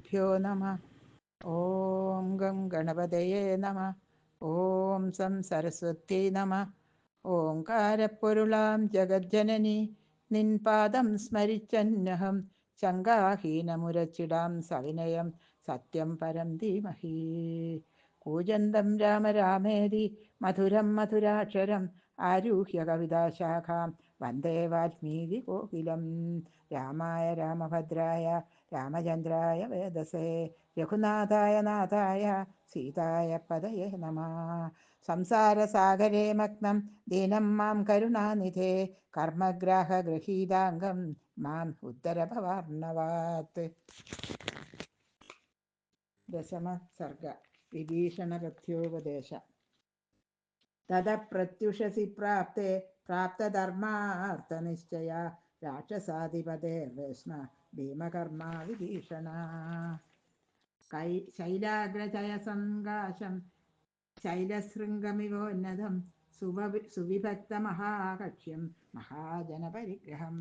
ശ്രീഗുരുഭ്യോ നമ. ഓം ഗം ഗണപതയേ നമ. ഓം സം സരസ്വത്യൈ നമ. ഓംകാരപ്പൊരുളാം ജഗജ്ജനനി നിൻ പാദം സ്മരിച്ചന്നഹം ശങ്കാഹീനമുരച്ചിടാം സവിനയം സത്യം പരം ധീമഹി. കൂജന്തം രാമ രാമേതി മധുരം മധുരാക്ഷരം ആരുഹ്യ കവിതാശാഖാം വന്ദേ വാൽമീകി കോകിലം. രാമായ രാമഭദ്രായ രാമചന്ദ്രായ വേദസേ രഘുനാഥായ നാഥായ സീതായ പദയേ നമഃ. സംസാരസാഗരേ മഗ്നം ദീനം മാം കരുണാനിധേ കർമ്മഗ്രാഹഗൃഹീതാംഗം മാം ഉത്തരഭവാർണവാത്. ദശമ സർഗ. വിഭീഷണരഥ്യോപദേശ. തതഃ പ്രത്യുഷസി പ്രാപ്തേ പ്രാപ്തധർമാർത്ഥനിശ്ചയ രാക്ഷസാധിപതേർവേശ്മ ഭീമകർമാ വിഭീഷണ. ശൈലാഗ്രജയസങ്കാശം ശൈലശൃംഗമിവോന്നതം സുവിഭക്തമഹാകക്ഷ്യം മഹാജനപരിഗ്രഹം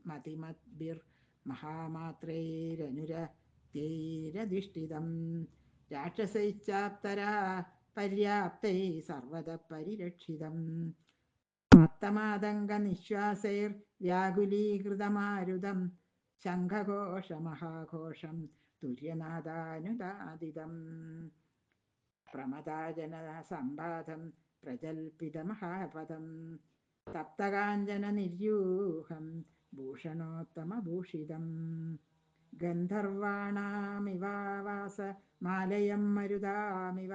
മതിമദ്ഭിർമഹാമാത്രൈരനുരതൈരധിഷ്ഠിതം രാക്ഷസൈശ്ചാപ്തരാ പര്യാപ്തൈ സർവത പരിരക്ഷിതം. ആത്തമാതംഗനിശ്വാസൈർവ്യാകുലീകൃതമാരുതം ശംഖഘോഷമഹാഘോഷം തുര്യനാദാനുദാദിതം. പ്രമദാജനസമ്പാദം പ്രജൽപിതമഹാപദം തപ്തകാഞ്ചനനിര്യൂഹം ഭൂഷണോത്തമഭൂഷിതം. ഗന്ധർവാണാമിവാവാസമാലയം മരുതാമിവ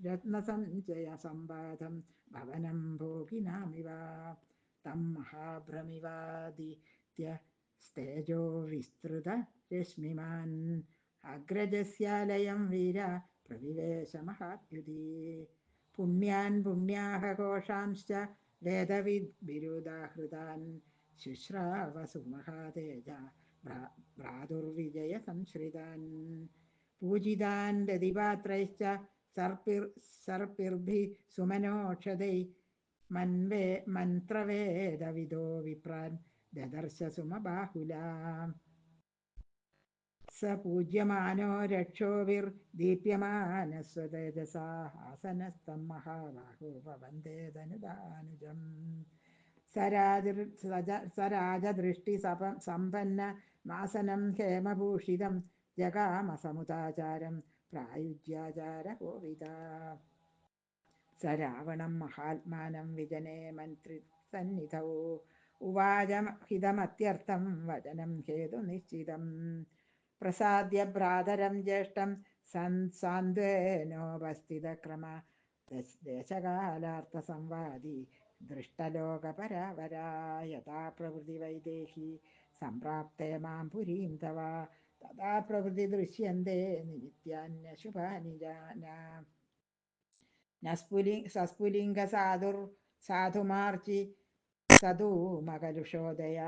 രത്നസഞ്ചയസമ്പാദം ഭവനം ഭോഗിനാമിവ. തം മഹാഭ്രമിവാദിത്യ സ്തേജോ വിസ്തൃതരശ്മിമാൻ അഗ്രജസ്യാലയം വീര പ്രവിവേശ മഹാദ്യുതി. പുണ്യാൻ പുണ്യാഹഘോഷാംശ്ച വേദവിദ്ബിരുദാഹൃതാൻ ശുശ്രാവസുമഹാതേജ ഭ്രാതുർവിജയ സംശ്രിതാൻ. പൂജിതാൻ ദതിപാത്രൈശ്ച സർപ്പിർഭി സുമനോക്ഷതൈ മന്ത്രവേദവിദോ വിപ്രാൻ ദദർശ സുമബാഹുലാം. സ പൂജ്യമാനോ രക്ഷോഭിർദീപ്യമാനസ്വതേജസാ ആസനസ്ഥം മഹാബാഹോ ഭവന്തേ ധനുജാനുജം. സരാജദൃഷ്ടി സമ്പന്ന മാസനം ഹേമഭൂഷിതം ജഗാമസമുദാചാരം പ്രായുജ്യാചാരകോവിദ. സ രാവണം മഹാത്മാനം വിജനേ മന്ത്രിസന്നിധൗ ഉവാച ഹിതമത്യർത്ഥം വചനം ഹേതുനിശ്ചിതം. പ്രസാദ്യ ഭ്രാതരം ജ്യേഷ്ഠം സാന്ത്വനോപസ്ഥിതക്രമ ദേശകാലാർത്ഥസംവാദി ദൃഷ്ടലോകപരാവരാ. യഥാ പ്രവൃത്തി വൈദേഹി സംപ്രാപ്തേ മാം പുരീം തവ തഥാ പ്രവൃത്തി ദൃശ്യന്തേ നിത്യാന്യശുഭാനി സസ്ഫുലിംഗ സാധുമാർച്ചി സധൂമകലുഷോദയ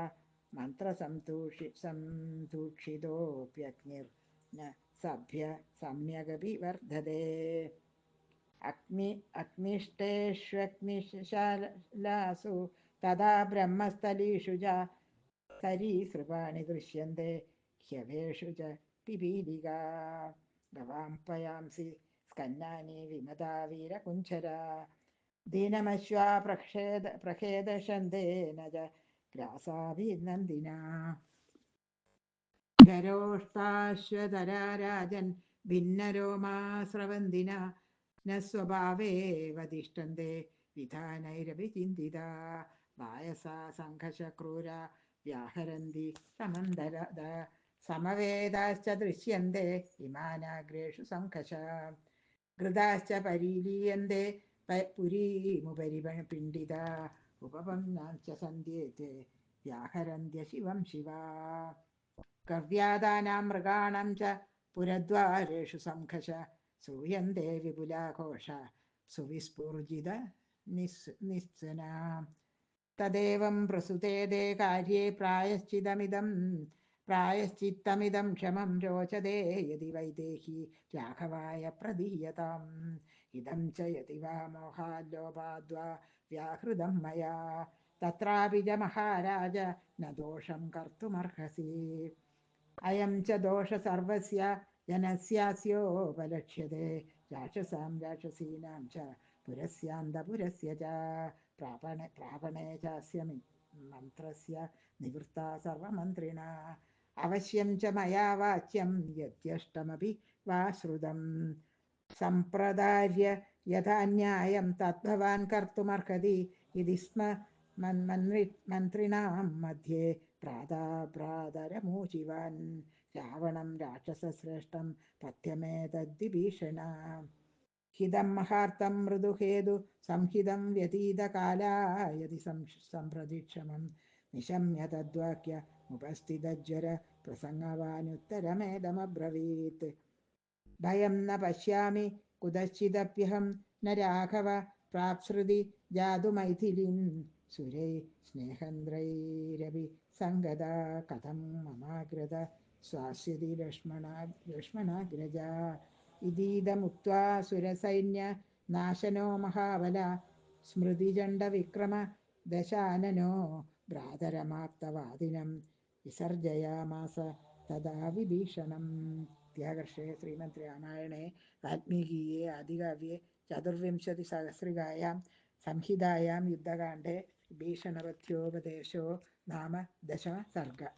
മന്ത്രസംതൂക്ഷിതോപ്യഗ്നിർ സഭ്യ സമ്യഗപി വർദ്ധതേ. അഗ്നിഷ്ടേഷ്വഗ്നിശാലാസു തഥാ ബ്രഹ്മസ്ഥലീഷു ച സരീസൃപാണി ദൃശ്യന്തേ ഹ്യവേഷു ച പിപീലികാ. ഗവാം പയാംസി സ്കന്ധാനി വിമതാ വീരകുഞ്ചരാ ദീനമശ്വാ പ്രഖേദശന്തേന ച ഗ്രാസാഭിനന്ദിനാ. ഖരോഷ്ടാശ്വതരാ രാജൻ ഭിന്നരോമാസ്രവന്തിന ന സ്വഭാവേവതിഷ്ഠന്തേ വിധാനൈരഭിചിന്തിതാ. വായസാ സംഘശക്രൂര വ്യാഹരന്തി സമന്തരദ സമവേദാശ്ച ദൃശ്യന്തേ വിമാനാഗ്രേഷു സംഘശ. ഘൃതാശ്ച പരീലീയന്തേ പുരീമുപരി പിണ്ഡിത ഉപപന്നാശ്ച സന്ധ്യേത്തെ വ്യാഹരന്ത്യ ശിവം ശിവാ. ഗവ്യാദാനാം മൃഗാണം ച പുരദ്വാരേഷു സംഘശ ശ്രൂയന്തേ വിപുലാഘോഷ സുവിസ്ഫുർജിത നിസ്സനാ. തദേവം പ്രസുതേദേ കാര്യേ പ്രായശ്ചിത്തമിദം ക്ഷമം രോചതേ യതി വൈദേഹി രാഘവായ പ്രദീയതാം. ഇദം ച യതി വാ മോഹാല്ലോപാദ്വാ വ്യാഹൃതം മയാ तत्रापि च महाराज न दोषं कर्तुमर्हसि। अयं च दोष सर्वस्य जनस्यास्योपलक्ष्यते राक्षसां राक्षसीनां च पुरस्यान्तपुरस्य च प्रापणे चास्य मन्त्रस्य निवृत्ता सर्वमन्त्रिणा अवश्यं च मया वाच्यं यद्यष्टमपि वा श्रुतं सम्प्रदार्य यथा न्यायं तद्भवान् कर्तुमर्हति इति स्म मन्त्रिणां मध्ये प्रातरमूचिवान् रावणं राक्षसश्रेष्ठं पथ्यमेतद्विभीषणा हिदं महार्तं मृदुहेतु संहितं व्यतीतकाला यदि सम्प्रतिक्षमं निशम्य तद्वाक्य उपस्थितज्वर प्रसङ्गवानुत्तरमेदमब्रवीत् भयं न पश्यामि कुतश्चिदप्यहं न राघव प्राप्सृति जातुमैथिलीं सुरै स्नेहन्द्रैरपि सङ्गदा कथं ममाग्रत स्वास्यति लक्ष्मणाग्रजा इदीदमुक्त्वा सुरसैन्यनाशनो महाबला स्मृतिचण्डविक्रम दशाननो भ्रातरमाप्तवादिनं विसर्जयामास तदा विभीषणम् त्यागर्षे श्रीमद् रामायणे वाल्मीकीये आदिकाव्ये चतुर्विंशतिसहस्रिकायां संहितायां युद्धकाण्डे भीषणवध्योपदेशो नाम दशमः सर्गः।